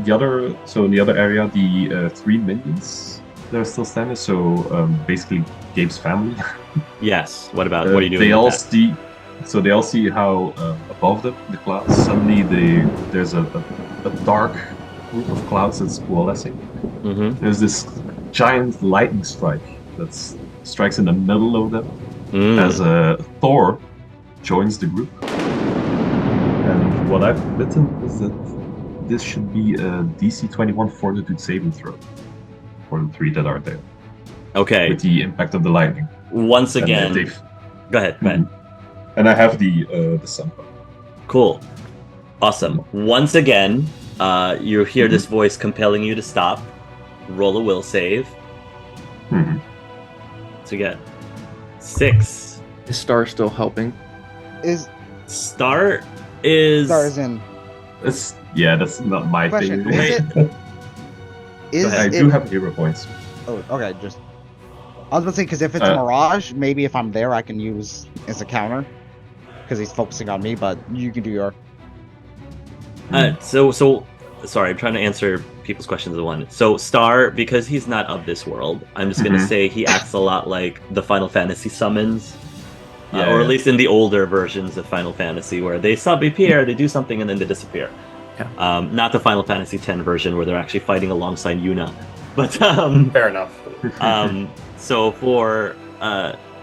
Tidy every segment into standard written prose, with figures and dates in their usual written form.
in the other area, the three minions that are still standing. So basically, Gabe's family. Yes. What about? What are you doing? They with all that? see. So they all see how above them, the clouds, suddenly there's a dark group of clouds that's coalescing. Mm-hmm. There's this giant lightning strike that strikes in the middle of them as Thor joins the group. And what I've written is that this should be a DC 21 Fortitude saving throw for the three that are there. Okay. With the impact of the lightning. Once again. Go ahead. And I have the sample. Cool. Awesome. Once again, you hear this voice compelling you to stop. Roll a will save. So you get 6. Is Star still helping? Star is in. That's not my Question, thing. I do have hero points. Oh, okay. I was about to say, because if it's a Mirage, maybe if I'm there, I can use as a counter. Because he's focusing on me, but you can do your... So sorry, I'm trying to answer people's questions at once. So Star, because he's not of this world, I'm just going to say he acts a lot like the Final Fantasy summons. Or at least in the older versions of Final Fantasy, where they sub-appear, they do something, and then they disappear. Yeah. Not the Final Fantasy X version, where they're actually fighting alongside Yuna. But fair enough. So for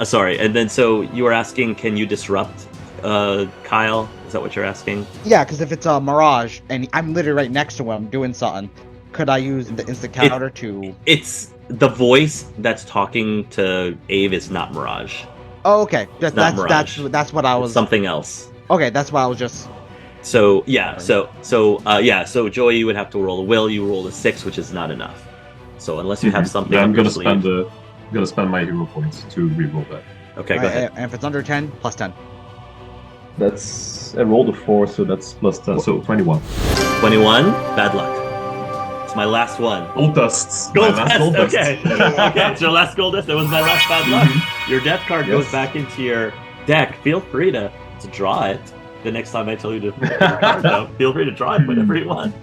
sorry, and then so you were asking, can you disrupt Kyle? Is that what you're asking? Yeah, because if it's a Mirage and I'm literally right next to him doing something, could I use the instant counter to? It's the voice that's talking to Ave is not Mirage. Oh, okay. That's what I was. It's something else. Okay, that's what I was just. So yeah, so Joey, you would have to roll a will. You roll a 6, which is not enough. So unless you have something, I'm gonna spend my hero points to reroll that. Okay, go ahead. And if it's under 10, plus 10. I rolled a 4, so that's plus 10, so 21. 21. Bad luck. It's my last one. Gold dusts. Gold dust. Okay. Okay. It's your last gold dust. That was my last bad luck. Your death card goes back into your deck. Feel free to draw it. The next time I tell you to put your card out, feel free to draw it whenever you want.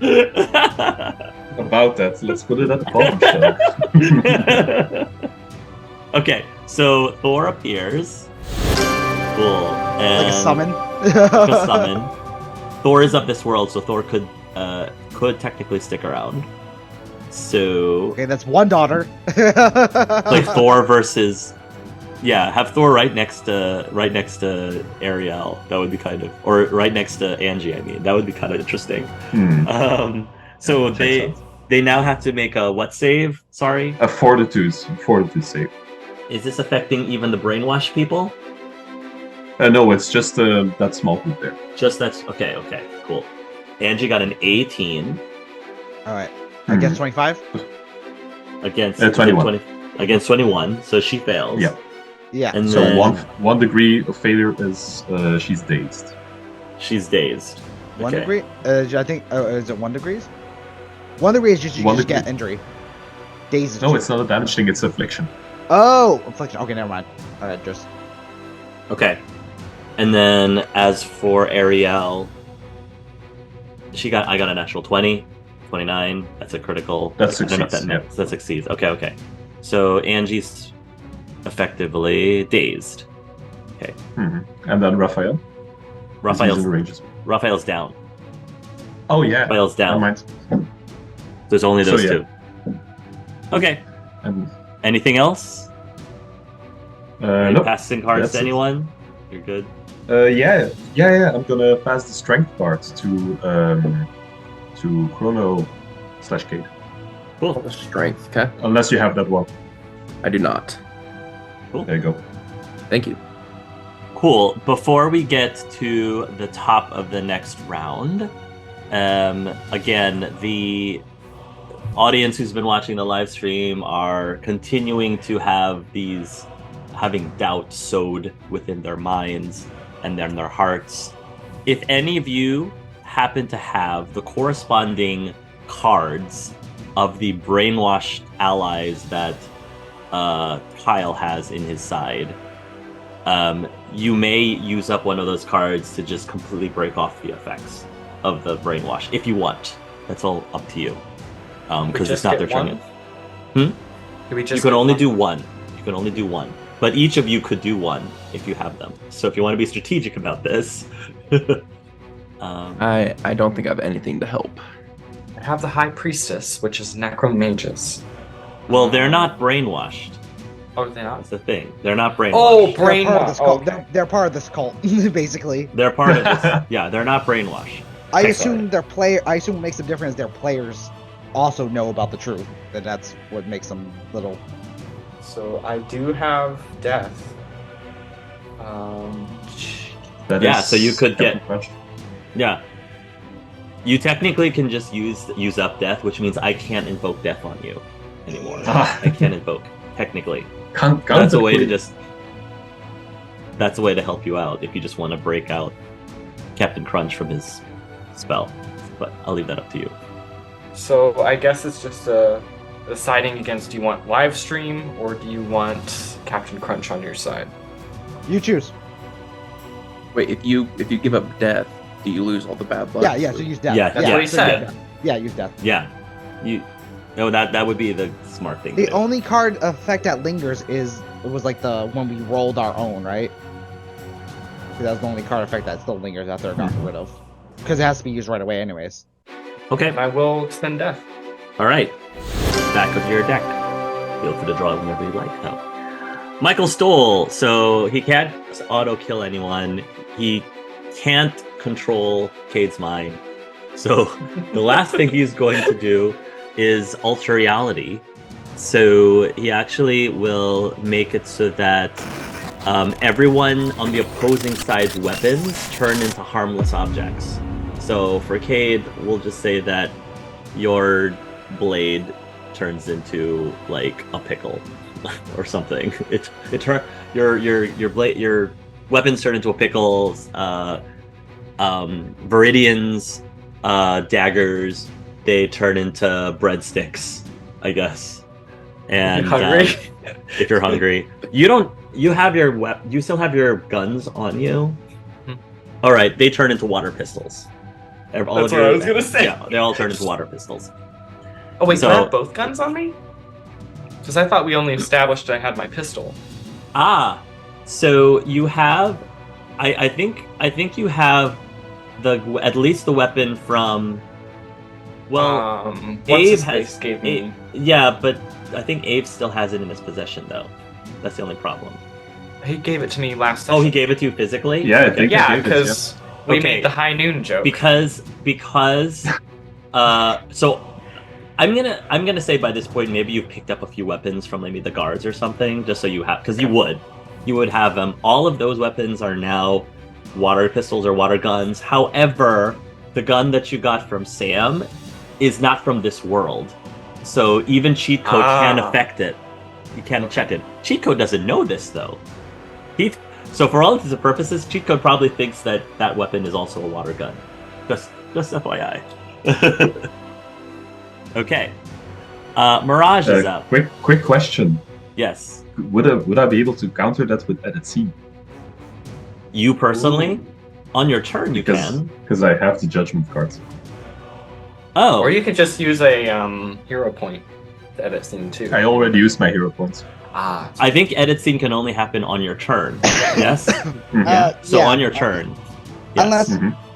About that, let's put it at the bottom shelf. Okay, so Thor appears. Cool. And like a summon. Like a summon. Thor is of this world, so Thor could technically stick around. So okay, that's one daughter. Like Thor versus. Yeah, have Thor right next to Ariel. That would be kind of, or right next to Angie. I mean, that would be kind of interesting. So they now have to make a what save? Sorry, a fortitude save. Is this affecting even the brainwash people? No, it's just that small group there. Just that's okay. Okay, cool. Angie got an 18. All right, against 25. Against 21. Against 21, so she fails. Yeah. Yeah. And so then, one degree of failure is she's dazed. She's dazed. One degree? I think. Is it 1 degree? 1 degree is just you just get injury. Dazed. No, it's not a damage thing. It's affliction. Oh, affliction. Okay, never mind. All right, just. Okay. And then as for Ariel, I got a natural 20, 29. That's a critical. That succeeds. That succeeds. Okay. So Angie's effectively dazed. Okay. And then Raphael. Raphael's down. Oh yeah. Raphael's down. Never mind. There's only those two. Okay. Anything else? No. Passing cards to anyone? You're good. Yeah. I'm gonna pass the strength card to Chrono/Kate. Cool. The strength, okay. Unless you have that one. I do not. Cool. There you go. Thank you. Cool. Before we get to the top of the next round, again, the audience who's been watching the live stream are continuing to having doubt sowed within their minds and then their hearts. If any of you happen to have the corresponding cards of the brainwashed allies that Kyle has in his side, you may use up one of those cards to just completely break off the effects of the brainwash if you want. That's all up to you. We Because it's just not their get turn one? yet. Do we You just can get only one? do one. You can only do one. But each of you could do one if you have them. So if you want to be strategic about this. I don't think I have anything to help. I have the High Priestess, which is Necromagus. Well, they're not brainwashed. Oh, they're not? That's the thing. They're not brainwashed. Oh, They're part of brainwash. this cult. Okay. They're part of this cult, basically. They're part of this. Yeah, they're not brainwashed. I Okay. assume I assume what makes them different is their players also know about the truth. That's what makes them little. So I do have death. That Yeah, is so you could Captain get- Crunch. Yeah. You technically can just use up death, which means I can't invoke death on you anymore. I can't invoke, technically. That's a way to just. That's a way to help you out if you just want to break out Captain Crunch from his spell. But I'll leave that up to you. So I guess it's just deciding against, do you want live stream or do you want Captain Crunch on your side? You choose. Wait, if you give up death, do you lose all the bad luck? Yeah, so use death. Yeah, That's what he so said. use death. Yeah, use death. Yeah. No, that would be the smart thing. The to do. only card effect that lingers was like the when we rolled our own, right? 'Cause that's the only card effect that still lingers after it got rid of. Because it has to be used right away, anyways. Okay. And I will spend death. All right. Back of your deck. Feel free to draw whenever you like now. Michael Stoll. So he can't auto kill anyone. He can't control Cade's mind. So the last thing he's going to do is alter reality. So he actually will make it so that everyone on the opposing side's weapons turn into harmless objects. So for Cade, we'll just say that your blade turns into like a pickle or something. Your weapons turn into a pickle. Viridian's daggers, they turn into breadsticks, I guess. And Hungry? if you're hungry, you still have your guns on you. Mhm. All right, they turn into water pistols. That's what I was gonna say. Yeah, they all turn into water pistols. Oh wait, So- do I have both guns on me? Because I thought we only established I had my pistol. So you have, I think you have at least the weapon from. Well, What's Abe his has face gave me. yeah, but I think Abe still has it in his possession though. That's the only problem. He gave it to me last. Oh, he session. gave it to you physically? Yeah, I Okay. think Yeah, I gave it, because we Okay. made the high noon joke. because so I'm gonna say by this point maybe you've picked up a few weapons from maybe the guards or something, just so you have, because you would have them. All of those weapons are now water pistols or water guns. However, the gun that you got from Sam is not from this world, so even cheat code can affect it. You can't check it. Cheat code doesn't know this though. So for all intents and purposes, cheat code probably thinks that that weapon is also a water gun. Just FYI. Okay. Mirage is up. Quick question. Yes. Would I be able to counter that with edit scene? You personally, on your turn, you Because can. because I have the judgment cards. Oh, Or you could just use a hero point to edit scene too. I already used my hero points. I think edit scene can only happen on your turn. Yes. Mhm. So yeah, on your turn. Yes.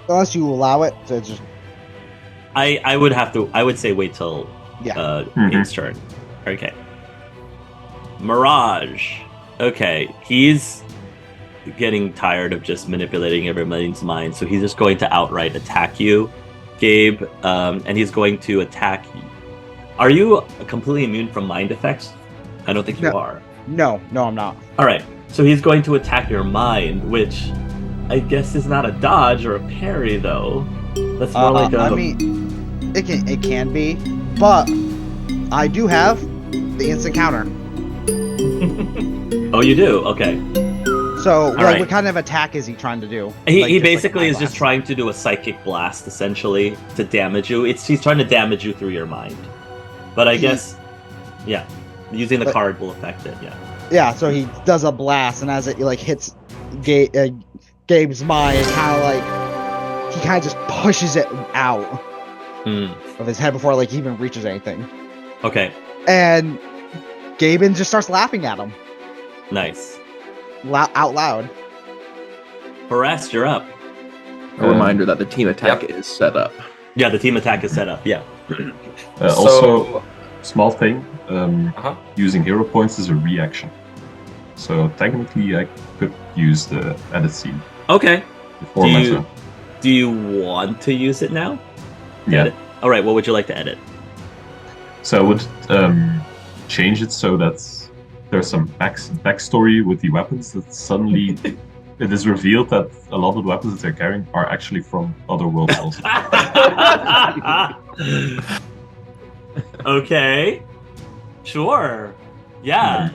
Unless you allow it, so it's just I would say wait till yeah. Abe's turn. Okay. Mirage. Okay, he's getting tired of just manipulating everybody's mind, so he's just going to outright attack you, Gabe, and he's going to attack you. Are you completely immune from mind effects? I don't think you No. are. No, I'm not. All right, so he's going to attack your mind, which I guess is not a dodge or a parry, though. That's more like a. I mean, it can be, but I do have the instant counter. Oh, you do? Okay. So, right. what kind of attack is he trying to do? He Like, just basically like is my just blast? trying to do a psychic blast, essentially, to damage you. He's trying to damage you through your mind. But I guess, yeah, using the But- card will affect it, yeah. Yeah, so he does a blast, and as it like hits Gabe's mind, it kind of like he kind of just pushes it out. of his head before like he even reaches anything. Okay, And Gaben just starts laughing at him nice. out loud. Forrest, you're up. A reminder that the team attack is set up. Yeah, the team attack is set up. Yeah. Also, small thing. Uh-huh. Using hero points is a reaction. So technically, I could use the edit scene Okay. before my turn. Do you want to use it now? Yeah. Edit? All right. What would you like to edit? So I would change it so that there's some backstory with the weapons that suddenly it is revealed that a lot of the weapons that they're carrying are actually from other worlds also. Okay. Sure. Yeah.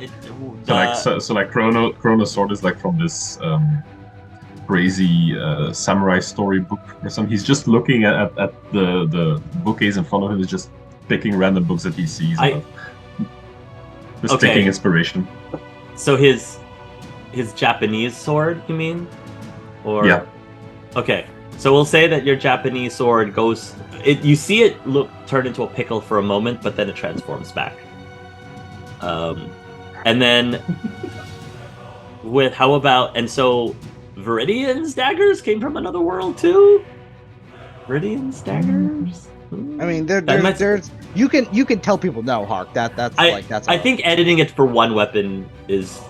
So like Chrono Sword is like from this crazy samurai storybook or something. He's just looking at the bookcase in front of him. He's just picking random books that he sees. Just taking inspiration. So his Japanese sword, you mean? Or yeah. Okay. So we'll say that your Japanese sword goes. You see it turn into a pickle for a moment, but then it transforms back. And then so Viridian's daggers came from another world too. Viridian's daggers. I mean, there's you can tell people no, Hark. That's. I think editing it for one weapon is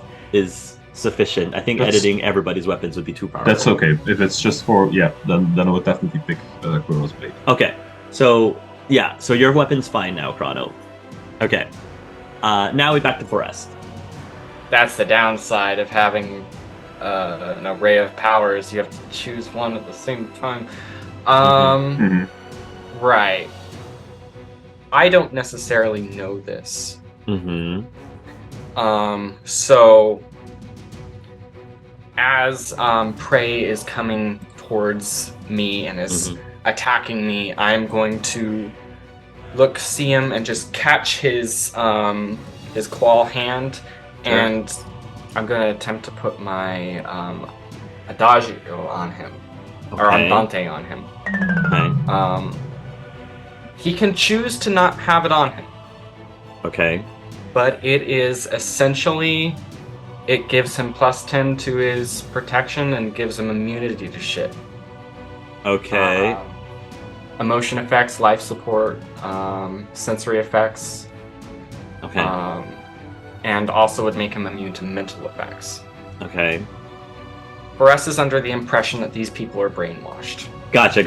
sufficient. I think editing everybody's weapons would be too powerful. That's okay. If it's just for then I would definitely pick Chrono's blade. Okay, so your weapon's fine now, Chrono. Okay, now we're back to Forrest. That's the downside of having an array of powers. You have to choose one at the same time. Right. I don't necessarily know this. So as prey is coming towards me and is attacking me, I'm going to see him and just catch his claw hand, and I'm going to attempt to put my Adagio on him, or Andante on him. Okay. He can choose to not have it on him. Okay. But it is essentially, it gives him +10 to his protection and gives him immunity to shit. Okay. Emotion effects, life support, sensory effects. Okay. And also would make him immune to mental effects. Okay. Forrest is under the impression that these people are brainwashed. Gotcha.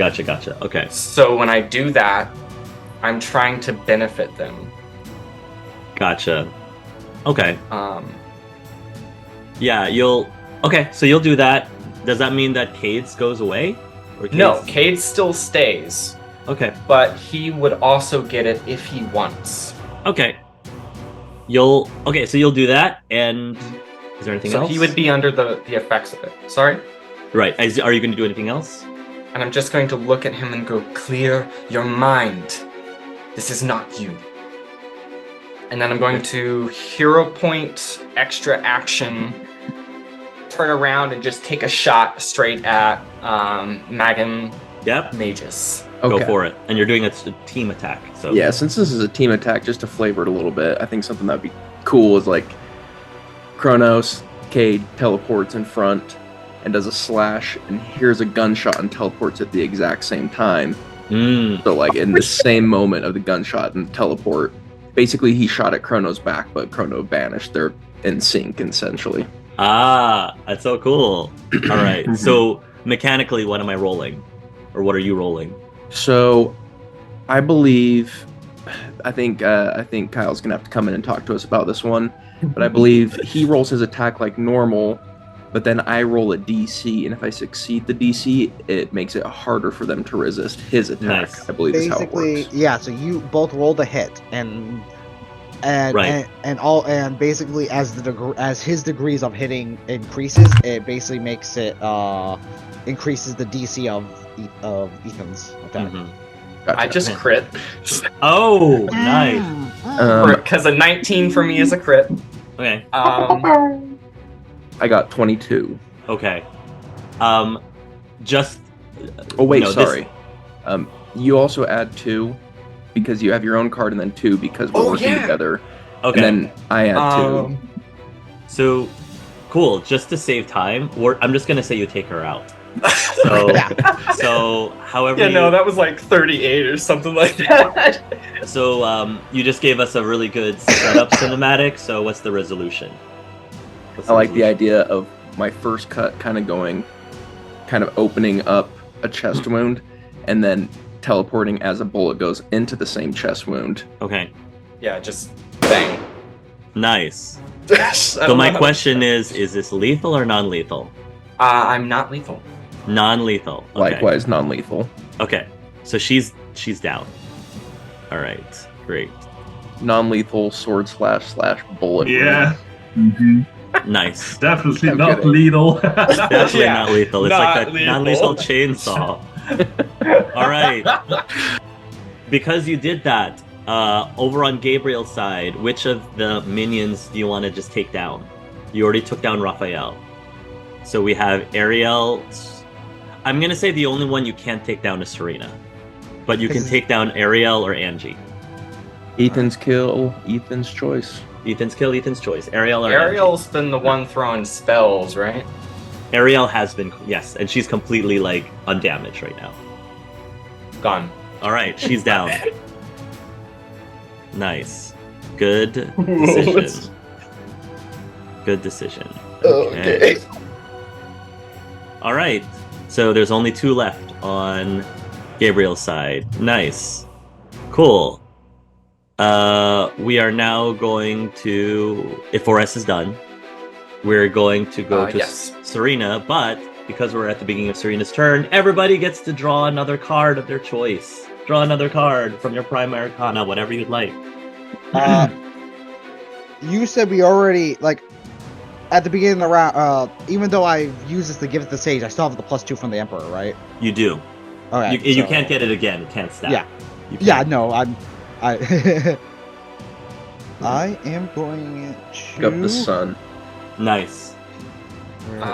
Okay. So when I do that, I'm trying to benefit them. Gotcha. Okay. Yeah, so you'll do that. Does that mean that Cades goes away? Or No, Cade still stays. Okay. But he would also get it if he wants. Okay. So you'll do that, and is there anything else? So he would be under the effects of it. Sorry? Right. Are you going to do anything else? And I'm just going to look at him and go, clear your mind. This is not you. And then I'm going to hero point, extra action, turn around and just take a shot straight at Magan Magus. Okay. Go for it. And you're doing a team attack. So yeah, since this is a team attack, just to flavor it a little bit, I think something that'd be cool is like Kronos, Cade teleports in front and does a slash and hears a gunshot and teleports at the exact same time. So like in the same moment of the gunshot and teleport, basically he shot at Krono's back, but Chrono vanished. They're in sync essentially. That's so cool. All right. So mechanically, what am I rolling? Or what are you rolling? So I think Kyle's gonna have to come in and talk to us about this one. But I believe he rolls his attack like normal, but then I roll a DC, and if I succeed the DC, it makes it harder for them to resist his attack. Nice. I believe is how it works. Yeah. So you both rolled a hit, and basically as his degrees of hitting increases, it basically makes it increases the DC of Ethan's attack. Gotcha. I just crit. Oh, nice. Because a 19 for me is a crit. Okay. I got 22. Okay. Oh wait, sorry. You also add 2 because you have your own card, and then 2 because we're working together. Okay. And then I add 2. So, cool. Just to save time, I'm just gonna say you take her out. So, so however. Yeah, no, that was like 38 or something like that. So, you just gave us a really good setup cinematic. So, what's the resolution? I like the idea of my first cut kind of opening up a chest wound, and then teleporting as a bullet goes into the same chest wound. Okay. Yeah, just bang. Nice. So So my question is this lethal or non-lethal? I'm not lethal. Non-lethal. Okay. Likewise, non-lethal. Okay. So she's down. All right. Great. Non-lethal sword / bullet. Yeah. Nice. Definitely I'm not kidding. lethal. Definitely Yeah, not lethal. It's not like that lethal. non-lethal chainsaw. All right. Because you did that, over on Gabriel's side, which of the minions do you want to just take down? You already took down Raphael. So we have Ariel. I'm going to say the only one you can't take down is Serena. But you can take down Ariel or Angie. Ethan's kill, Ethan's choice. Ethan's kill, Ethan's choice. Ariel or Ariel's been the one throwing spells, right? Angie. Ariel has been, yes, and she's completely, like, undamaged right now. Gone. All right, she's down. Nice. Good decision. Good decision. Okay. All right. So there's only 2 left on Gabriel's side. Nice. Cool. We are now going to, if 4S is done, we're going to go to yes. Serena, but because we're at the beginning of Serena's turn, everybody gets to draw another card of their choice. Draw another card from your Prime Arcana, whatever you'd like. You said we already, like, at the beginning of the round, even though I use this to give it the Sage, I still have the +2 from the Emperor, right? You do. Okay. You so- can't get it again. It can't stack. Yeah. You Yeah, can't. no, I I am going to... Pick up the sun. Nice. Where is it?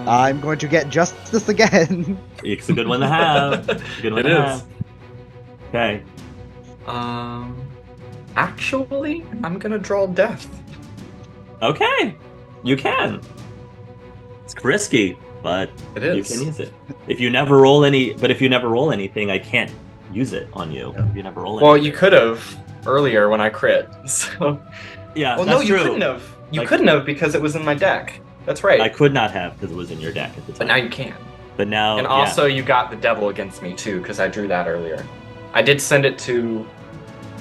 I'm going to get Justice again. It's a good one to have. Good one It to is. have. Okay. Actually, I'm gonna draw death. Okay. You can. It's risky, but It you is. can use it. If you never roll anything, I can't use it on you. If you never roll Well, anything. you could have earlier when I crit. So. Yeah, Well, that's no, you true. couldn't have. You Like- couldn't have because it was in my deck. That's right. I could not have because it was in your deck at the time. But now you can. But now, And also, you got the devil against me too because I drew that earlier. I did send it to.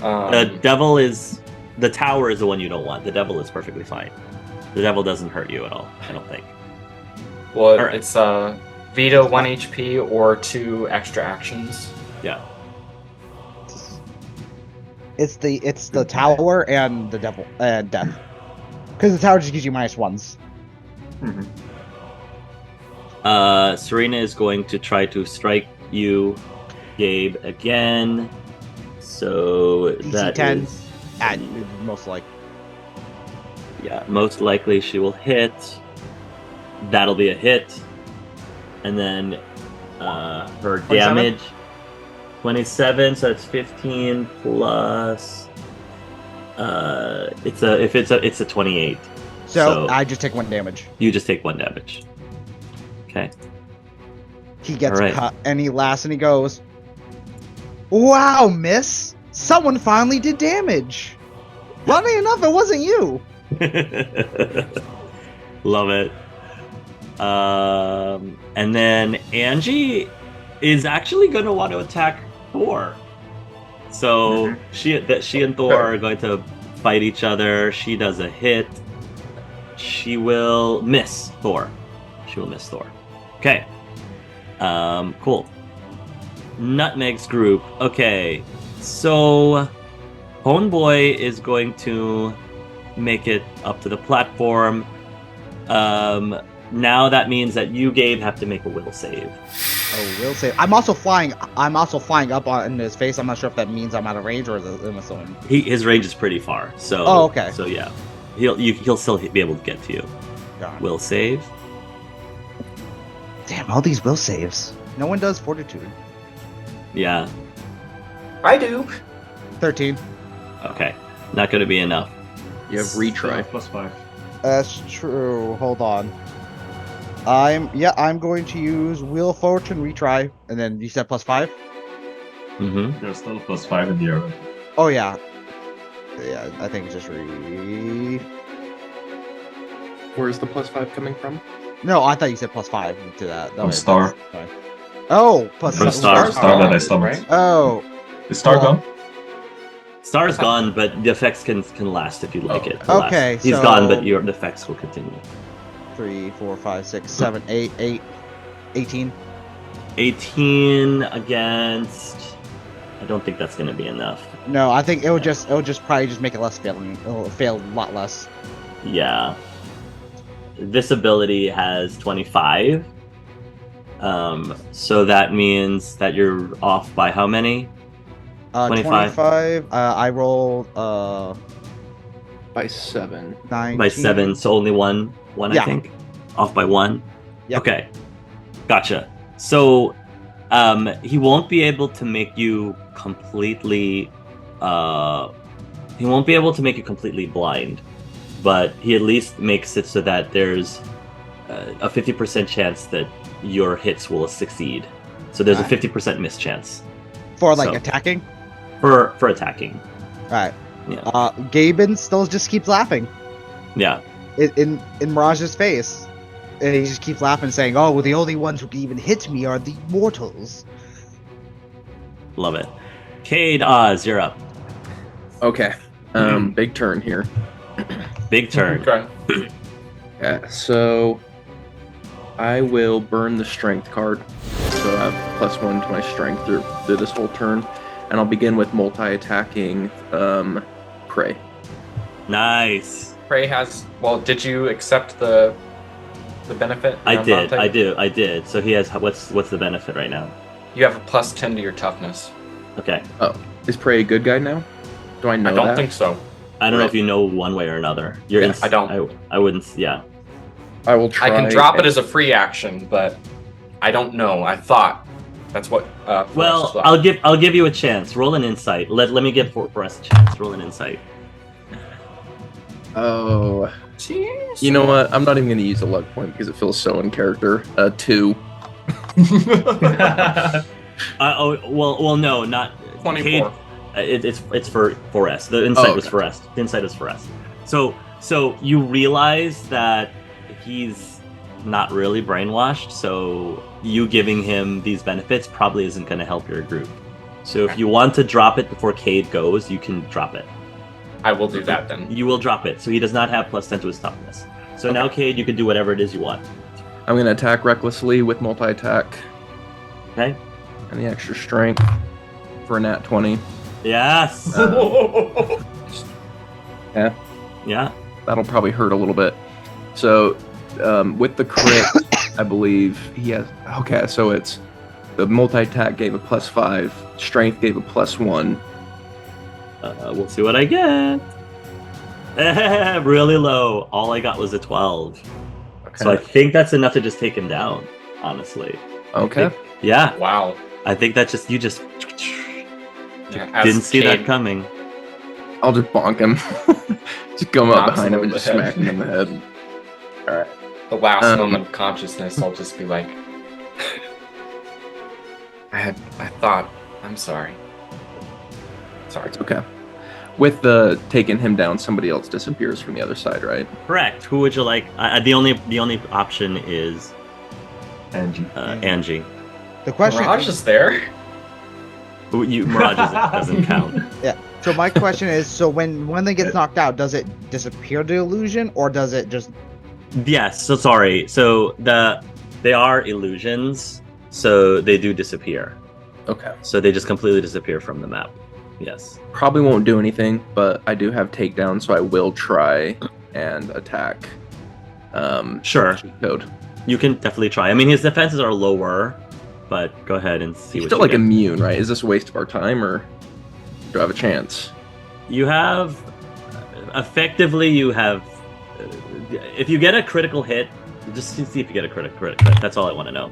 the devil is the tower is the one you don't want. The devil is perfectly fine. The devil doesn't hurt you at all. I don't think. Well, Alright. it's veto 1 HP or 2 extra actions. Yeah. It's the Tower and the Devil and Death. Because the Tower just gives you -1s. Serena is going to try to strike you, Gabe, again. So DC that 10. is- And most like. yeah, most likely she will hit. That'll be a hit. And then her 27? damage 27, so that's 15 plus it's a 28. So I just take 1 damage. You just take 1 damage. Okay. He gets Alright. cut and he laughs and he goes, "Wow, miss! Someone finally did damage! Funny enough, it wasn't you!" Love it. And then Angie is actually going to want to attack Thor. So she and Thor are going to fight each other. She does a hit. She will miss Thor. Okay. Cool. Nutmeg's group. Okay. So Homeboy is going to make it up to the platform. Now that means that you, Gabe, have to make a will save. Oh, will save. I'm also flying up in his face. I'm not sure if that means I'm out of range or is it something. His range is pretty far. So. Oh, okay. So yeah, he'll still be able to get to you. God. Will save. Damn, all these will saves. No one does fortitude. Yeah. I do. 13. Okay, not going to be enough. You have retry. +5. That's true. Hold on. I'm going to use Wheel of Fortune retry, and then you said +5. Mm-hmm. There's still a +5 in the arrow. Oh yeah. Yeah, I think it's just re. Where's the +5 coming from? No, I thought you said +5 to that. From Star. Fine. Oh, plus The star that I summoned. Right? Oh, Is Star Well, gone? Star's gone, but the effects can last if you like it. to Okay, last. He's so- gone, but the effects will continue. 3, 4, 5, 6, 7, 8, 18. 18 against. I don't think that's going to be enough. No, I think it'll just probably just make it less failing. It'll fail a lot less. Yeah. This ability has 25. So that means that you're off by how many? 25. 25. I rolled By 7. 19. By 7, so only one Yeah. I think. Off by 1. Yep. Okay. Gotcha. So he won't be able to make you completely blind, but he at least makes it so that there's a 50% chance that your hits will succeed. So there's a 50% miss chance For like So- attacking. for attacking. Alright. Yeah. Gaben still just keeps laughing Yeah. in Mirage's face. And he just keeps laughing, saying, "Oh, well, the only ones who can even hit me are the mortals." Love it. Cade Oz, you're up. Okay. Big turn here. Big turn. Okay. Yeah, so I will burn the strength card. So I have +1 to my strength through this whole turn. And I'll begin with multi-attacking Prey. Nice. Prey has. Well, did you accept the benefit? I Round did. Bonte? I did. So he has what's the benefit right now? You have a +10 to your toughness. Okay. Is Prey a good guy now? Do I know I don't that? think so. I don't know if you know one way or another. You're Yeah, I don't. I wouldn't. Yeah. I will try. I can drop it as a free action, but I don't know. I thought that's what. Well, thought. I'll give you a chance. Roll an insight. Let me give Forrest a chance. Roll an insight. Oh. Jeez. You know what? I'm not even going to use a luck point because it feels so in character. 2. Well, no, not 24. Cade, it's for Forrest. The insight was okay. Forrest. The insight is Forrest. So you realize that he's not really brainwashed. So you giving him these benefits probably isn't going to help your group. So if you want to drop it before Cade goes, you can drop it. I will do that then. You will drop it. So he does not have +10 to his toughness. So now, Cade, you can do whatever it is you want. I'm going to attack recklessly with multi-attack Okay? and the extra strength for a nat 20. Yes. Yeah. Yeah. That'll probably hurt a little bit. So with the crit, I believe he has... Okay, so it's... The multi-attack gave a +5. Strength gave a +1. We'll see what I get. Really low. All I got was a 12. Okay. So I think that's enough to just take him down, honestly. Okay. Yeah. Wow. I think that you just Yeah, as didn't see that Cade coming. I'll just bonk him. Just go up knocks behind him him and over just the head. smack him in the head. Alright. The last Um, moment of consciousness, I'll just be like, I thought, I'm sorry. Sorry. It's okay. With the taking him down, somebody else disappears from the other side, right? Correct. Who would you like? The only option is Angie. Angie. The question. Mirage is there. Mirage doesn't count. Yeah. So my question is: so when they gets knocked out, does it disappear the illusion, or does it just? Yes. So sorry. So they are illusions, so they do disappear. Okay. So they just completely disappear from the map. Yes. Probably won't do anything, but I do have takedown, so I will try and attack. Sure. Code. You can definitely try. I mean, his defenses are lower, but go ahead and see He's what still you like get. immune, right? Is this a waste of our time, or do I have a chance? You have effectively if you get a critical hit, just see if you get a critical hit. That's all I want to know.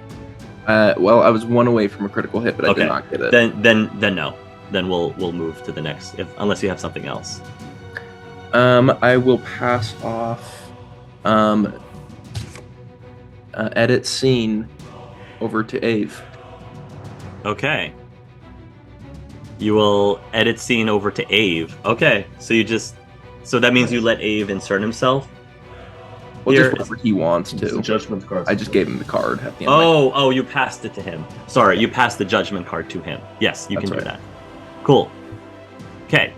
Well, I was 1 away from a critical hit, but I Okay. did not get it. Then no. then we'll move to the next. Unless you have something else. I will pass off edit scene over to Ave. Okay. You will edit scene over to Ave. Okay, so that means you let Ave insert himself. Well, Here just whatever he wants It's a to. judgment card. I just gave him the card at the end. Oh, you passed it to him. Sorry, you passed the judgment card to him. Yes, you That's can do right. that. Cool. Okay.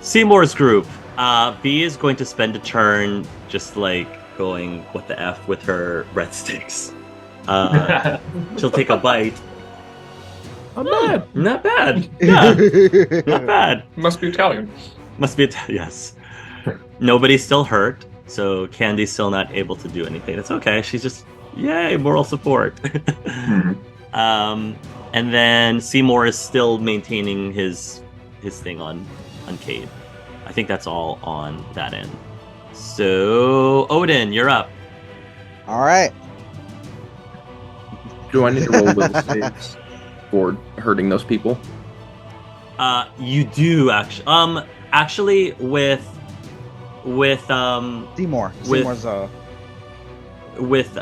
Seymour's group. B is going to spend a turn just like going what the F with her breadsticks. She'll take a bite. Not bad. Not bad. Yeah, not bad. Must be Italian. Must be yes. Nobody's still hurt, so Candy's still not able to do anything. It's okay. She's just yay, moral support. And then Seymour is still maintaining his thing on Cade. I think that's all on that end. So Odin, you're up. All right. Do I need to roll will saves for hurting those people? You do actually. Actually, with Seymour.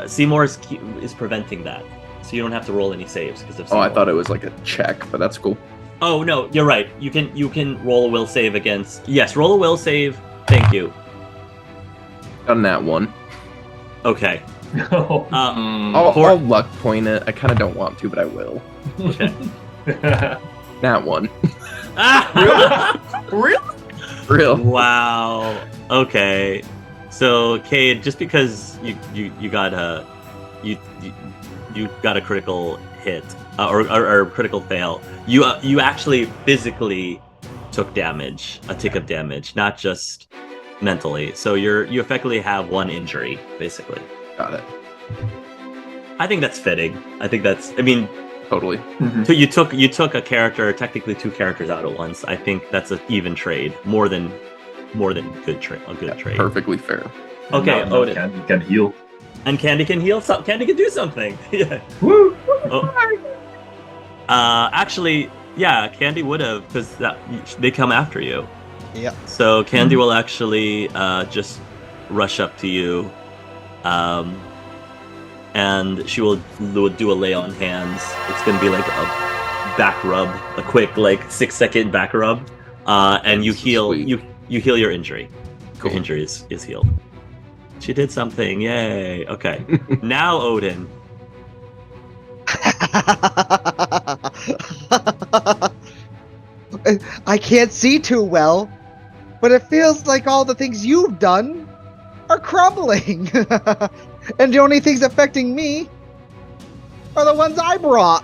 Seymour's is preventing that, so you don't have to roll any saves because of. Oh, I Seymour. thought it was like a check, but that's cool. Oh no, you're right. You can roll a will save against. Yes, roll a will save. Thank you. Done that one. Okay. No. I'll luck point it. I kind of don't want to, but I will. Okay. That one. Really? Real. Wow. Okay. So, Cade, just because you got a critical hit or critical fail, you actually physically took damage, a tick of damage, not just mentally. So you effectively have one injury, basically. Got it. I think that's fitting. I mean, Totally. so you took a character, technically two characters out at once. I think that's an even trade, more than good trade. Perfectly fair. Okay, No, Odin. Candy can heal. And Candy can heal. Candy can do something. Yeah. Woo! Actually, yeah, Candy would have because they come after you. Yep. So Candy will actually just rush up to you, and she will do a lay on hands. It's gonna be like a back rub, a quick 6-second back rub, and you heal. Sweet. You heal your injury. Cool. Your injury is healed. She did something. Yay. Okay. Now Odin. I can't see too well, but it feels like all the things you've done are crumbling. And the only things affecting me are the ones I brought.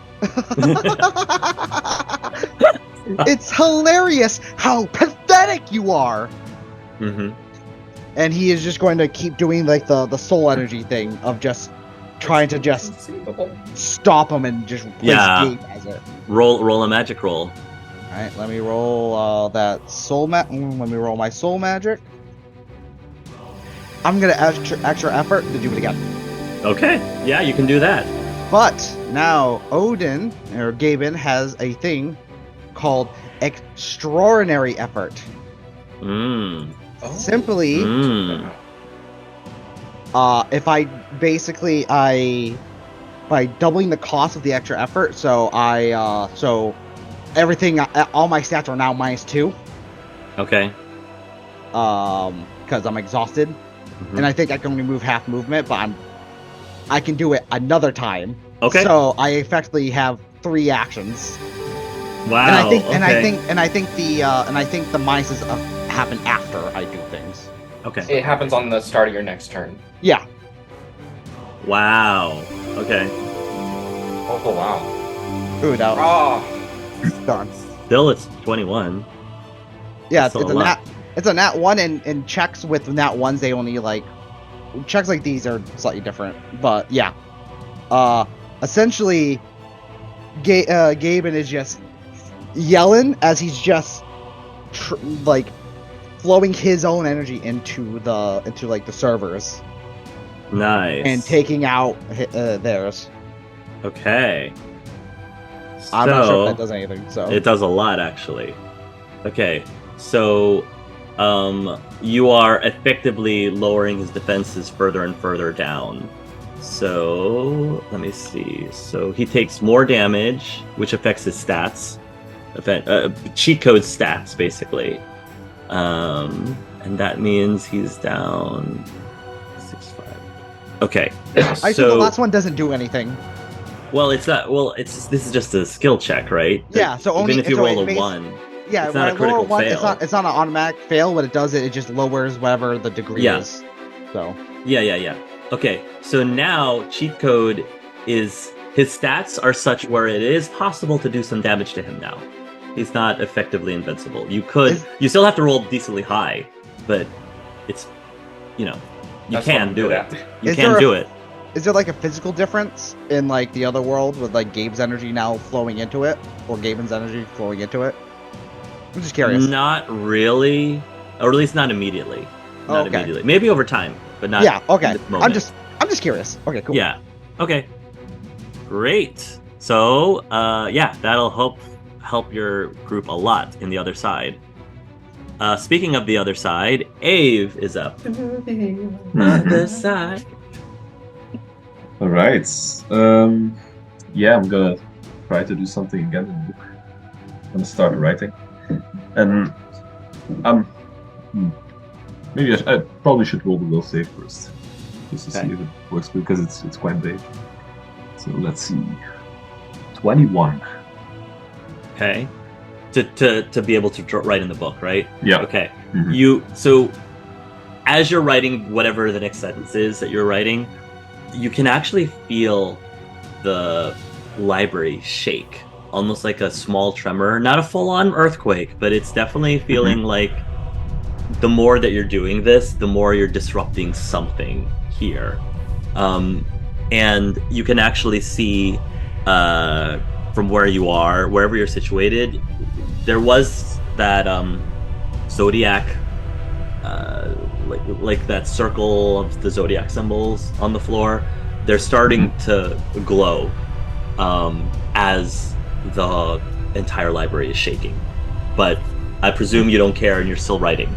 It's hilarious how pathetic you are. Mm-hmm. And he is just going to keep doing the soul energy thing of just trying to just Conceivable. stop him and just place Yeah. Gabe as it. Roll a magic roll. Alright, let me roll that soul let me roll my soul magic. I'm gonna extra effort to do it again. Okay. Yeah, you can do that. But now Odin or Gaben has a thing called extraordinary effort. Mm. Oh. Simply, Mm. if I basically by doubling the cost of the extra effort, so everything, all my stats are now -2. Okay. Because I'm exhausted, Mhm. and I think I can only move half movement, but I can do it another time. Okay. So I effectively have 3 actions. Wow. And I think, okay. and I think the minuses happen after I do things. Okay. It happens on the start of your next turn. Yeah. Wow. Okay. Oh wow. Ooh, that was Oh. done. Still, it's 21. Yeah, That's it's a a lot. nat. It's a nat 1, and checks with nat 1s they only checks like these are slightly different, but yeah. Essentially, Gaben is just yelling as he's just flowing his own energy into the servers Nice. and taking out theirs. Okay. I'm not sure if So- that does anything. So It does a lot, actually. Okay, so you are effectively lowering his defenses further and further down. So let me see. So he takes more damage, which affects his stats, cheat code stats, basically. And that means he's down 6-5. Okay, I think the last one doesn't do anything. well, it's not. Well, this is just a skill check, right? Yeah, so even only- if you so roll it a makes- 1. Yeah, It's when not I a critical lower one, fail. it's not an automatic fail. What it does, it just lowers whatever the degree Yeah. is. So Yeah. Okay, so now cheat code is his stats are such where it is possible to do some damage to him now. He's not effectively invincible. You still have to roll decently high, but it's you That's what can I'm do good it. at. You Is can there a- do it. is there like a physical difference in like the other world with like Gabe's energy now flowing into it, or Gaben's energy flowing into it? I'm just curious. Not really, or at least not immediately. Not Okay. immediately. Maybe over time, but not. Yeah. Okay. at this moment. I'm just curious. Okay. Cool. Yeah. Okay. Great. So, that'll help your group a lot in the other side. Speaking of the other side, Ave is up. Other side. All right. Yeah, I'm gonna try to do something again in the book. I'm gonna start writing, and maybe I probably should roll the will save first, just to Okay. see if it works, because it's quite big. So let's see. 21. Okay. To be able to write in the book, right? Yeah. Okay. Mhm. So as you're writing whatever the next sentence is that you're writing, you can actually feel the library shake, almost like a small tremor, not a full-on earthquake, but it's definitely feeling like the more that you're doing this, the more you're disrupting something here. And you can actually see from where you are, wherever you're situated, there was that zodiac, like that circle of the zodiac symbols on the floor. They're starting to glow as the entire library is shaking. But I presume you don't care and you're still writing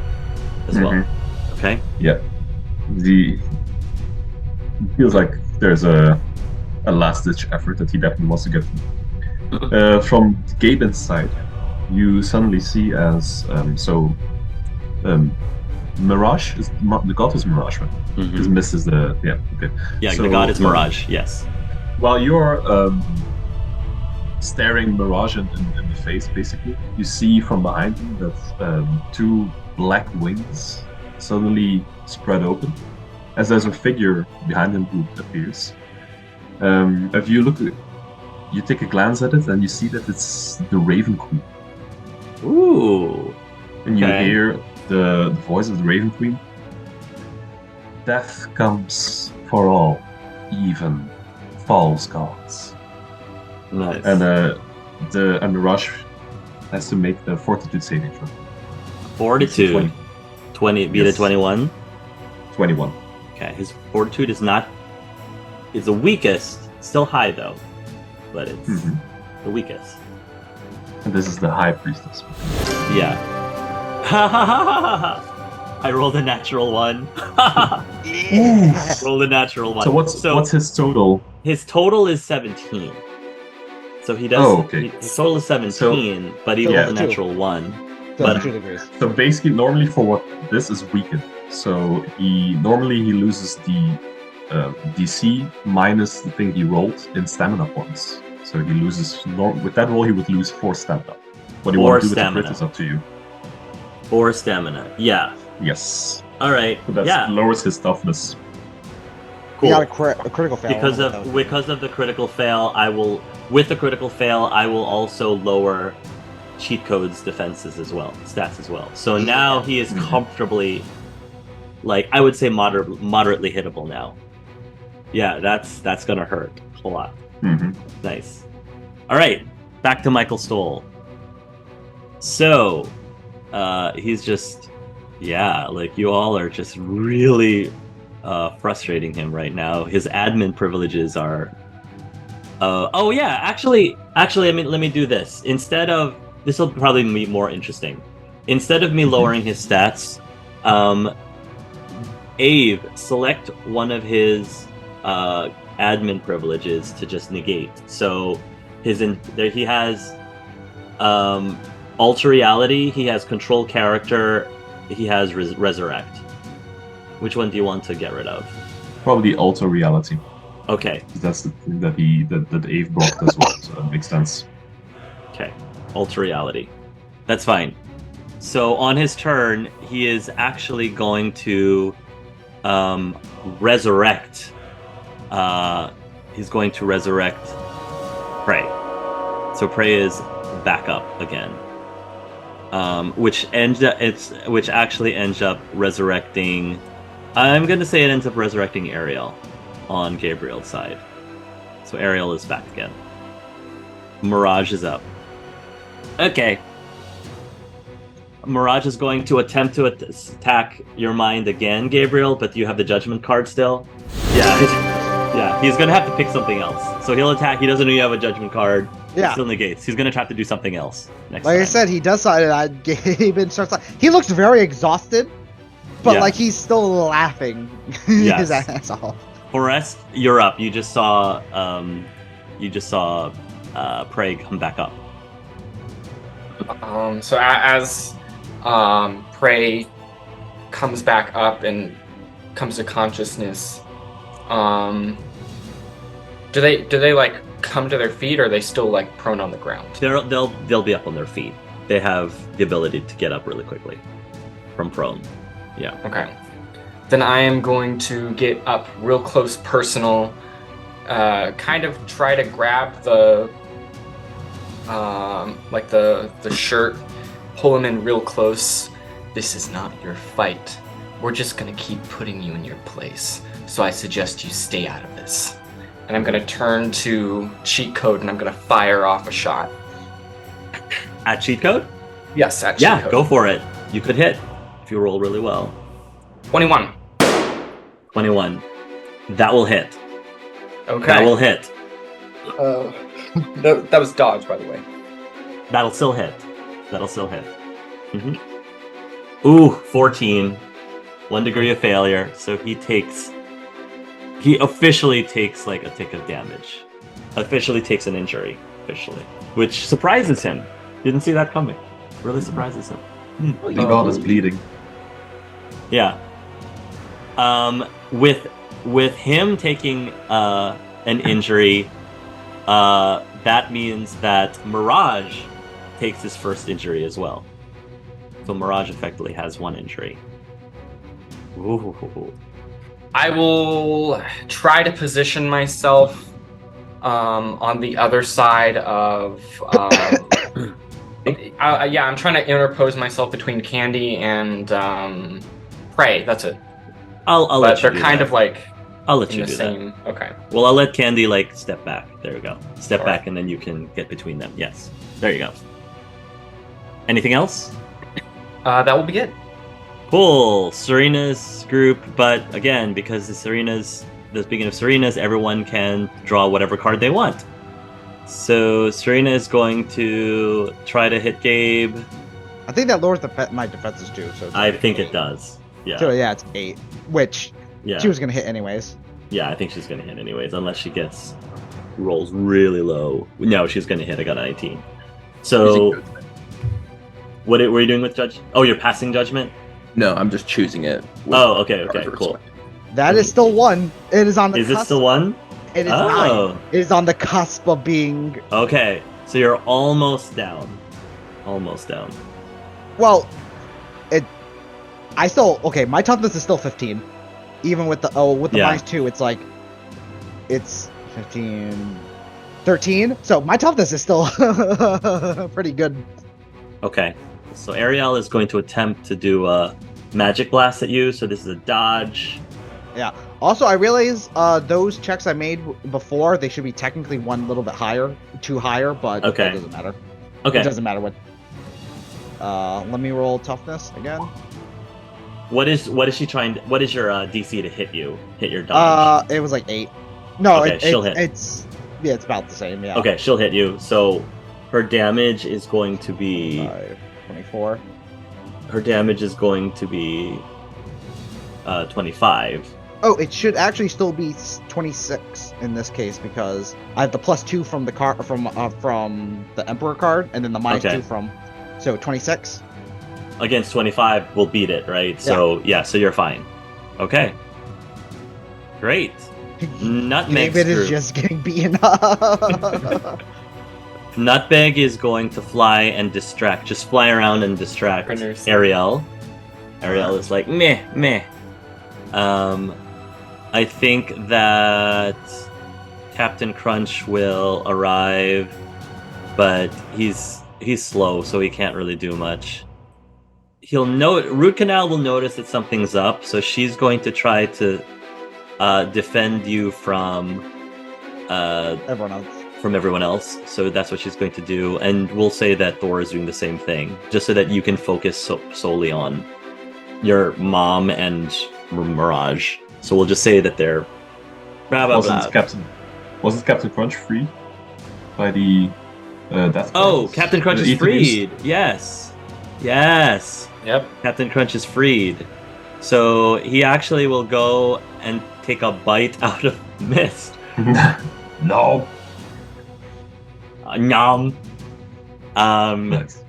as well. Okay? Yeah. It feels like there's a last-ditch effort that he definitely wants to get through. From Gaben's side, you suddenly see as Mirage is the god is Mirage, right? Because Mist is the okay. Yeah, So, the god is Mirage. Yes. While you're staring Mirage in the face, basically, you see from behind him that two black wings suddenly spread open, as there's a figure behind him who appears. If you look, you take a glance at it, and you see that it's the Raven Queen. Ooh. And you Okay. hear the voice of the Raven Queen. Death comes for all, even false gods. Nice. And the Rush has to make the Fortitude saving throw. Fortitude. 20 beat a Yes. 21. 21. Okay, his fortitude is the weakest. Still high though, but it's Mhm. the weakest. And this is the High Priestess. Yeah. I rolled a natural one. Rolled a natural one. So what's his total? His total is 17. So he does. Oh, okay. His total is 17, but he So rolled a two. natural one. So But- 2 degrees. So basically, normally for what this is weakened. So he loses the DC minus the thing he rolled in stamina points. So he loses with that roll he would lose 4 stamina. What do you 4 want to do with the stamina. crit is up to you. Or stamina. Yeah. Yes. All right. So that Yeah. lowers his toughness. He Cool. got a critical fail. Because of the critical fail, I will also lower cheat code's defenses as well, stats as well. So now he is Mhm. comfortably, like I would say, moderately hittable now. Yeah, that's gonna hurt a lot. Mm-hmm. Nice. All right, back to Michael Stoll. So, he's just, like you all are just really frustrating him right now. His admin privileges are Oh yeah, actually, let me do this. Instead of this will probably be more interesting. Instead of me lowering his stats, Ave, select one of his admin privileges to just negate. So he has alter reality, he has control character, he has resurrect. Which one do you want to get rid of? Probably alter reality. Okay. That's the thing that Ave blocked as well, so that makes sense. Okay. Alter reality. That's fine. So on his turn, he is actually going to resurrect. He's going to resurrect Prey. So Prey is back up again, which actually ends up resurrecting. I'm going to say it ends up resurrecting Ariel on Gabriel's side. So Ariel is back again. Mirage is up. Okay. Mirage is going to attempt to attack your mind again, Gabriel, but you have the judgment card still. Yeah, he's going to have to pick something else. So he'll attack. He doesn't know you have a judgment card. Yeah. Still negates. He's going to have to do something else next Like time. I said, he does something. Gabe starts. He looks very exhausted, but Yeah. like he's still laughing Yes. his ass off. Forrest, you're up. You just saw Prey come back up. So as Prey comes back up and comes to consciousness, do they like come to their feet, or are they still like prone on the ground? They'll be up on their feet. They have the ability to get up really quickly from prone. Yeah. Okay. Then I am going to get up real close, personal, kind of try to grab the shirt, pull him in real close. This is not your fight. We're just gonna keep putting you in your place. So I suggest you stay out of this. And I'm gonna turn to cheat code and I'm gonna fire off a shot. At cheat code? Yes, at cheat Yeah, code. go for it. You could hit if you roll really well. 21. 21. That will hit. Okay. That will hit. That was dodge, by the way. That'll still hit. Mm-hmm. Ooh, 14. 1 degree of failure. So he officially takes like a tick of damage. Officially takes an injury. Which surprises him. Didn't see that coming. Really surprises him. Thank God is bleeding. Yeah. With him taking an injury, that means that Mirage takes his first injury as well. So Mirage effectively has 1 injury. Ooh. I will try to position myself on the other side of. I'm trying to interpose myself between Candy and Prey. That's it. I'll But let you they're do kind that. of like I'll let in you the do same. Okay. Well, I'll let Candy like step back. There we go. Step All back, right. and then you can get between them. Yes. There you go. Anything else? That will be it. Cool. Serena's group, but again, because the beginning of Serena's, everyone can draw whatever card they want. So Serena is going to try to hit Gabe. I think that lowers my defenses too. So I think it does. Yeah. So yeah, it's 8, which Yeah. she was gonna hit anyways. Yeah, I think she's gonna hit anyways, unless she rolls really low. No, she's gonna hit. I got a 19. So, what were you doing with Judge? Oh, you're passing Judgment? No, I'm just choosing it. with Oh, okay, cards cool. selected. That is still 1. It is on the Is it cusp. still 1? It is Oh. 9. It is on the cusp of being. Okay, so you're almost down. Almost down. Well, my toughness is still 15. Even with the Yeah. -2, it's 15, 13. So my toughness is still pretty good. Okay, so Ariel is going to attempt to do a Magic Blast at you, so this is a dodge. Yeah. Also, I realize those checks I made before, they should be technically 1 little bit higher, 2 higher, but Okay. it doesn't matter. Okay, It doesn't matter what. Let me roll toughness again. what is she trying? What is your DC to hit you? Hit your dodge? It was like 8. No, Okay, she'll hit. It's Yeah, it's about the same. Yeah. Okay, she'll hit you. So her damage is going to be 24. Her damage is going to be 25. Oh, it should actually still be 26 in this case because I have the +2 from the from the Emperor card, and then the -2 from. So 26 against 25 will beat it, right? So so you're fine. Okay, great. Nutmeg is just getting beaten up. Nutmeg is going to fly and distract. Just fly around and distract Ariel. Ariel is like meh. I think that Captain Crunch will arrive, but he's slow, so he can't really do much. Root Canal will notice that something's up, so she's going to try to defend you from everyone else. So that's what she's going to do, and we'll say that Thor is doing the same thing, just so that you can focus solely on your mom and Mirage. So we'll just say that they're Wasn't Captain Crunch freed by the death? Oh, Captain Crunch is freed. Yes. Yep. Captain Crunch is freed. So he actually will go and take a bite out of Mist. No. Nom. Nice.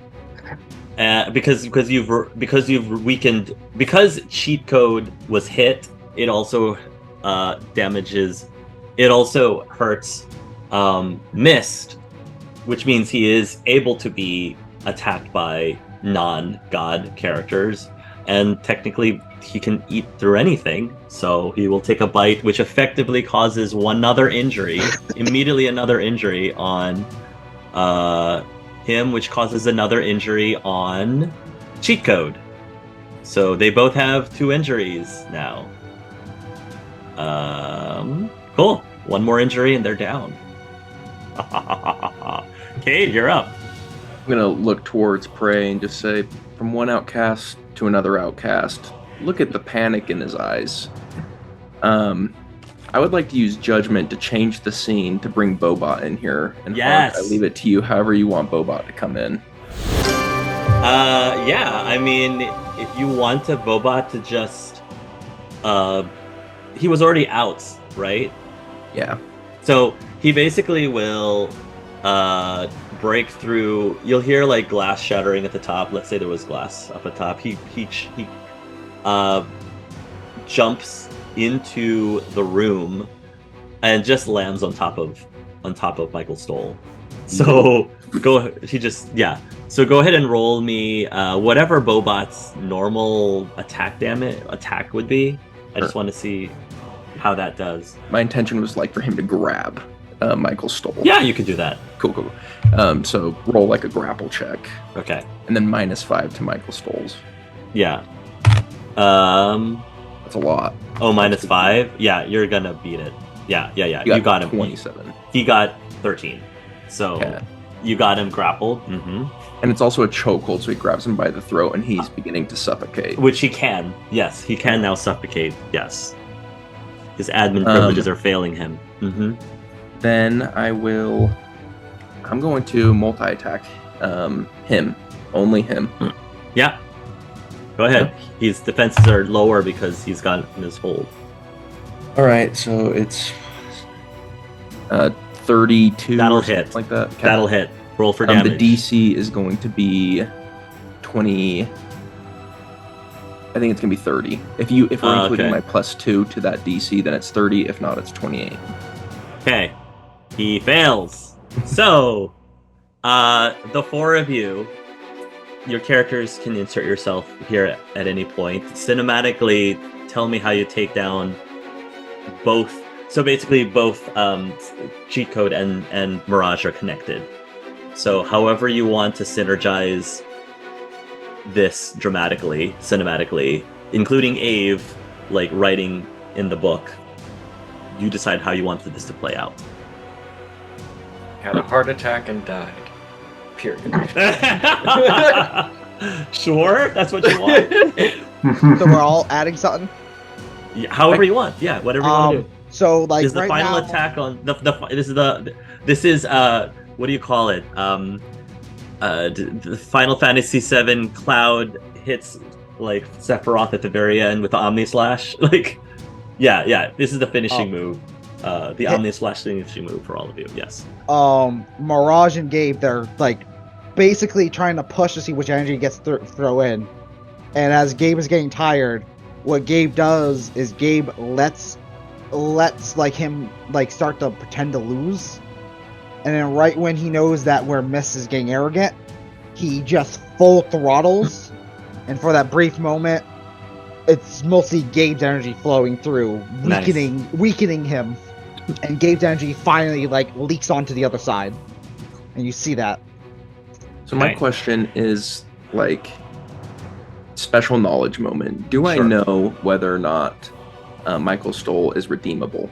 Because you've weakened, because cheat code was hit, it also damages, it also hurts Mist, which means he is able to be attacked by non-god characters, and technically he can eat through anything, so he will take a bite, which effectively causes immediately another injury on him, which causes another injury on cheat code. So they both have 2 injuries now. Cool. One more injury and they're down. Cade, you're up. I'm gonna look towards Prey and just say, from one outcast to another outcast, look at the panic in his eyes. I would like to use Judgment to change the scene to bring Bobot in here. And yes. Hark, I leave it to you however you want Bobot to come in. Yeah, I mean, if you want Bobot to just... he was already out, right? Yeah. So he basically will break through. You'll hear like glass shattering at the top. Let's say there was glass up at top. He jumps into the room and just lands on top of Michael Stoll. So So go ahead and roll me whatever Bobot's normal attack would be. I just want to see how that does. My intention was like for him to grab Michael Stoll. Yeah, you could do that. Cool. So roll like a grapple check. Okay. And then -5 to Michael Stoll's. Yeah. That's a lot. Oh, -5? Yeah, you're gonna beat it. Yeah. You got him. 27. He got 13. So you got him grappled. Mm-hmm. And it's also a chokehold, so he grabs him by the throat and he's beginning to suffocate. Which he can. Yes, he can now suffocate. Yes. His admin privileges are failing him. Mm-hmm. Then I'm going to multi-attack him. Only him. Yeah. Go ahead. His defenses are lower because he's got in his hold. Alright, so it's 32. That'll hit. Like that. Okay. That'll hit. Roll for damage. The DC is going to be 20. I think it's going to be 30. If we're including my +2 to that DC, then it's 30. If not, it's 28. Okay. He fails. So, the 4 of you, your characters can insert yourself here at any point. Cinematically, tell me how you take down both. So basically, both cheat code and Mirage are connected. So however you want to synergize this cinematically, including Ave, like writing in the book, you decide how you want this to play out. Had a heart attack and died. Period. Sure, that's what you want. So we're all adding something? Yeah, however you want. Yeah, whatever you want to do. So like This is the right final now, attack on this is what do you call it? The Final Fantasy VII Cloud hits like Sephiroth at the very end with the Omni Slash. Like, yeah. This is the finishing move. The Omni Slash finishing move for all of you. Yes. Mirage and Gabe, they're like basically trying to push to see which energy gets throw in. And as Gabe is getting tired, what Gabe does is Gabe lets like him like start to pretend to lose. And then right when he knows that where Miss is getting arrogant, he just full throttles. And for that brief moment, it's mostly Gabe's energy flowing through, weakening him. And Gabe's energy finally like leaks onto the other side. And you see that. So my question is like special knowledge moment. Do I Sure. know whether or not Michael Stoll is redeemable?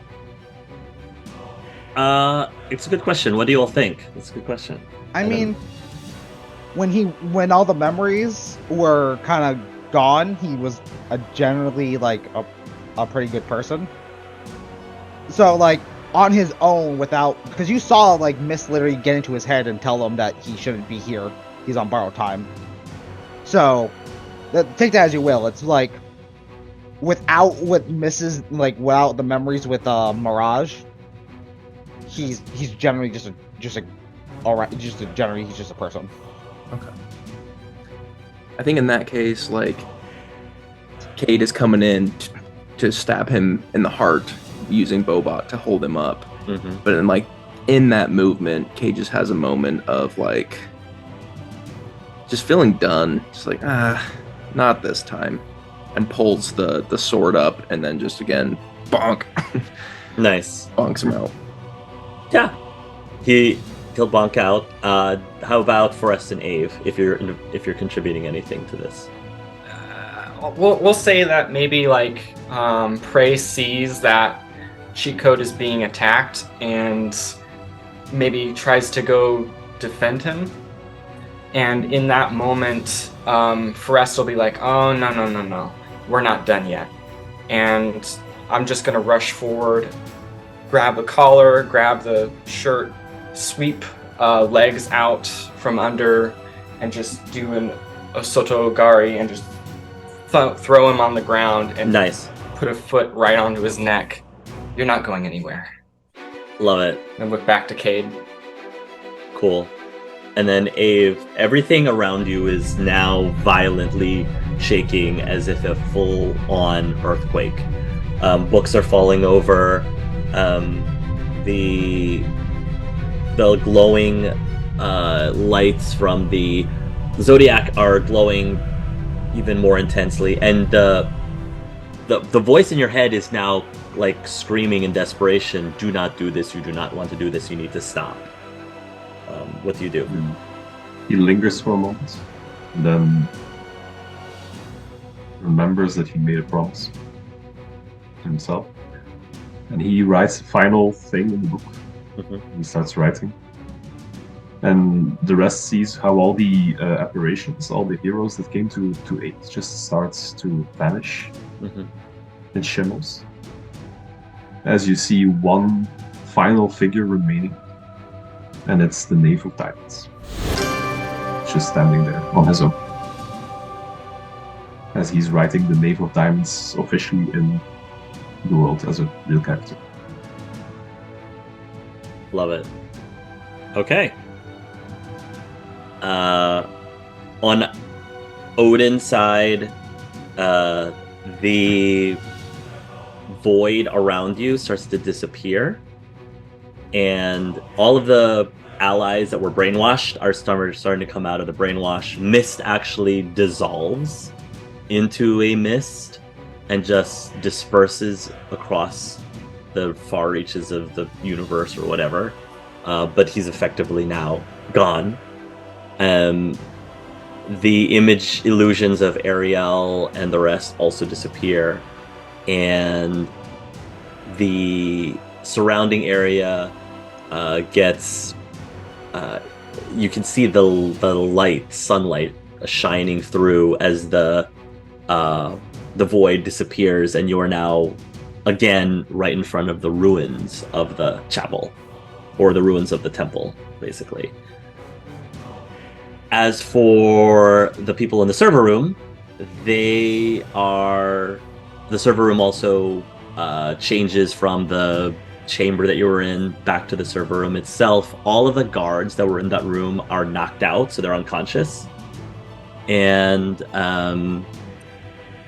It's a good question. What do you all think? It's a good question. I mean, when all the memories were kind of gone, he was generally like a pretty good person. So like on his own, without, because you saw like Miss literally get into his head and tell him that he shouldn't be here. He's on borrowed time. So take that as you will. It's like without the memories with Mirage, he's generally just a person. Okay. I think in that case, like, Cade is coming in to stab him in the heart using Bobot to hold him up. Mm-hmm. But then, like, in that movement, Cade just has a moment of, like, just feeling done. Just like, not this time. And pulls the sword up and then just, again, bonk. Nice. Bonks him out. Yeah. He'll bonk out. How about Forrest and Ave, if you're contributing anything to this? We'll say that maybe like Prey sees that cheat code is being attacked and maybe tries to go defend him. And in that moment, Forrest will be like, "Oh no, we're not done yet." And I'm just gonna rush forward, grab the collar, grab the shirt, sweep legs out from under, and just do an Osoto Ogari and just throw him on the ground and Nice. Put a foot right onto his neck. You're not going anywhere. Love it. And look back to Cade. Cool. And then Ave, everything around you is now violently shaking as if a full-on earthquake. Books are falling over. The glowing lights from the Zodiac are glowing even more intensely, and the voice in your head is now like screaming in desperation, "Do not do this, you do not want to do this, you need to stop." What do you do? He lingers for a moment, and then remembers that he made a promise to himself, and he writes the final thing in the book. Mm-hmm. He starts writing, and the rest sees how all the apparitions, all the heroes that came to aid, just starts to vanish. Mm-hmm. It shimmers as you see one final figure remaining, and it's the Knave of Diamonds, just standing there on his own, as he's writing the Knave of Diamonds officially in the world as a real character. Love it. Okay. On Odin's side, the void around you starts to disappear, and all of the allies that were brainwashed are starting to come out of the brainwash. Mist actually dissolves into a mist and just disperses across the far reaches of the universe or whatever, but he's effectively now gone. The image illusions of Ariel and the rest also disappear, and the surrounding area gets you can see the sunlight shining through as the void disappears, and you are now again, right in front of the ruins of the chapel, or the ruins of the temple, basically. As for the people in the server room, the server room also changes from the chamber that you were in back to the server room itself. All of the guards that were in that room are knocked out, so they're unconscious. And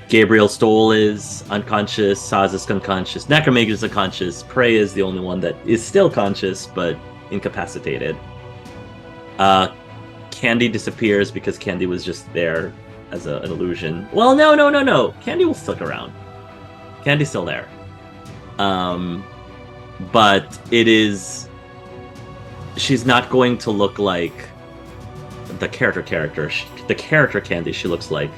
Gabriel Stoll is unconscious, Saz is unconscious, Necromage is unconscious, Prey is the only one that is still conscious but incapacitated. Candy disappears because Candy was just there as an illusion. Well, no. Candy will stick around. Candy's still there. But it is... She's not going to look like the character. The character Candy, she looks like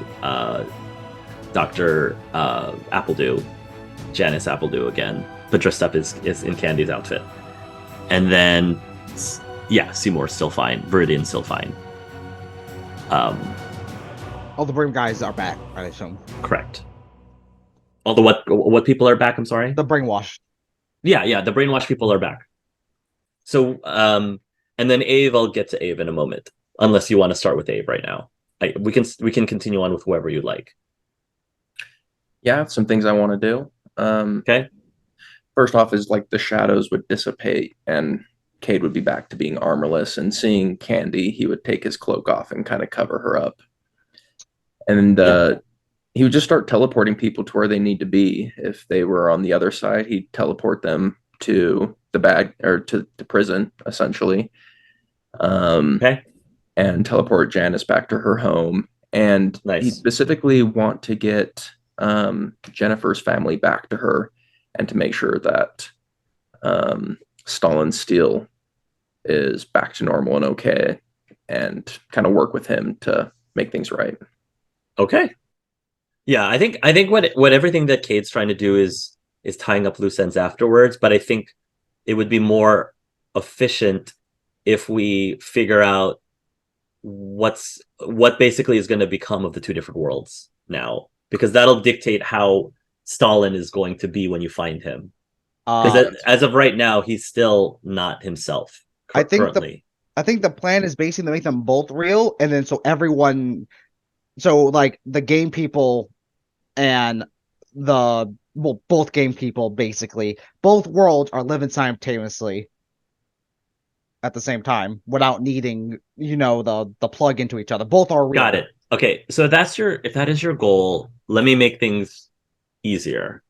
Dr. Appledew, Janice Appledew again, but dressed up is in Candy's outfit. And then, yeah, Seymour's still fine. Viridian's still fine. All the Brim guys are back, I assume. Correct. All the what people are back? I'm sorry. The brainwashed. Yeah. The brainwashed people are back. So, and then Ave, I'll get to Ave in a moment, unless you want to start with Ave right now. We can continue on with whoever you like. Yeah, I have some things I want to do. Okay. First off is like the shadows would dissipate and Cade would be back to being armorless, and seeing Candy, he would take his cloak off and kind of cover her up. And he would just start teleporting people to where they need to be. If they were on the other side, he'd teleport them to the bag or to prison, essentially. Okay. And teleport Janice back to her home. And Nice. he specifically want to get Jennifer's family back to her, and to make sure that Stalin Steel is back to normal and okay, and kind of work with him to make things right. Okay. Yeah, I think what everything that Cade's trying to do is tying up loose ends afterwards, but I think it would be more efficient if we figure out what basically is going to become of the two different worlds now, because that'll dictate how Stalin is going to be when you find him. Because as of right now, he's still not himself. I think currently. I think the plan is basically to make them both real, and then so like the game people and both game people, basically both worlds are living simultaneously at the same time without needing the plug into each other. Both are real. Got it. Okay, so if that is your goal, let me make things easier.